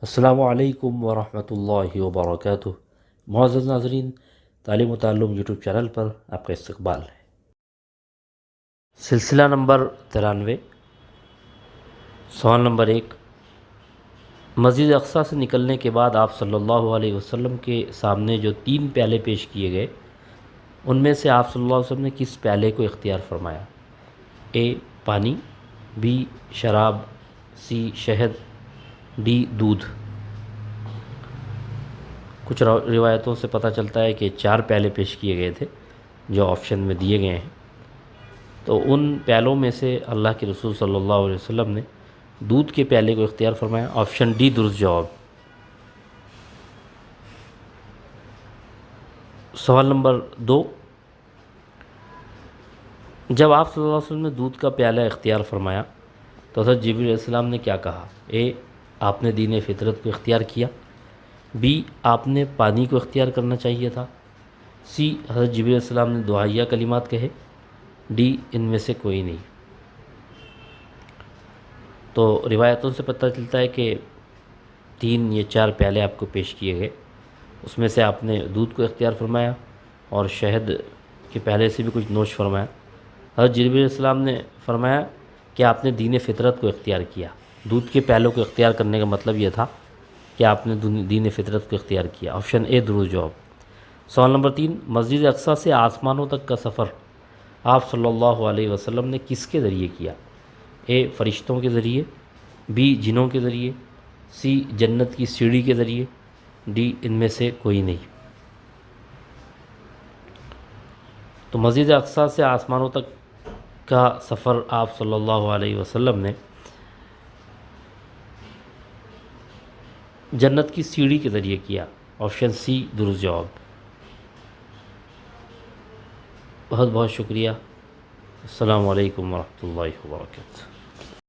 السلام علیکم ورحمۃ اللہ وبرکاتہ۔ معزز ناظرین، تعلیم و تعلم یوٹیوب چینل پر آپ کا استقبال ہے۔ سلسلہ نمبر 93، سوال نمبر 1۔ مسجد اقصیٰ سے نکلنے کے بعد آپ صلی اللہ علیہ وسلم کے سامنے جو 3 پیالے پیش کیے گئے، ان میں سے آپ صلی اللہ علیہ وسلم نے کس پیالے کو اختیار فرمایا؟ اے پانی، بی شراب، سی شہد، ڈی دودھ۔ کچھ روایتوں سے پتہ چلتا ہے کہ 4 پیالے پیش کیے گئے تھے جو آپشن میں دیے گئے ہیں، تو ان پیالوں میں سے اللہ کے رسول صلی اللہ علیہ وسلم نے دودھ کے پیالے کو اختیار فرمایا۔ آپشن ڈی درست جواب۔ سوال نمبر 2۔ جب آپ صلی اللہ علیہ وسلم نے دودھ کا پیالہ اختیار فرمایا تو حضرت جبریل علیہ السلام نے کیا کہا؟ اے آپ نے دین فطرت کو اختیار کیا، بی آپ نے پانی کو اختیار کرنا چاہیے تھا، سی حضرت جبریل علیہ السلام نے دعائیہ کلمات کہے، ڈی ان میں سے کوئی نہیں۔ تو روایتوں سے پتہ چلتا ہے کہ 3 یا 4 پیالے آپ کو پیش کیے گئے، اس میں سے آپ نے دودھ کو اختیار فرمایا اور شہد کے پیالے سے بھی کچھ نوش فرمایا۔ حضرت جبریل علیہ السلام نے فرمایا کہ آپ نے دین فطرت کو اختیار کیا۔ دودھ کے پیالوں کو اختیار کرنے کا مطلب یہ تھا کہ آپ نے دین فطرت کو اختیار کیا۔ آپشن اے درست جواب۔ سوال نمبر 3۔ مسجد اقصیٰ سے آسمانوں تک کا سفر آپ صلی اللہ علیہ وسلم نے کس کے ذریعے کیا؟ اے فرشتوں کے ذریعے، بی جنوں کے ذریعے، سی جنت کی سیڑھی کے ذریعے، ڈی ان میں سے کوئی نہیں۔ تو مسجد اقصیٰ سے آسمانوں تک کا سفر آپ صلی اللہ علیہ وسلم نے جنت کی سیڑھی کے ذریعے کیا۔ آپشن سی درست جواب۔ بہت بہت شکریہ۔ السلام علیکم ورحمۃ اللہ وبرکاتہ۔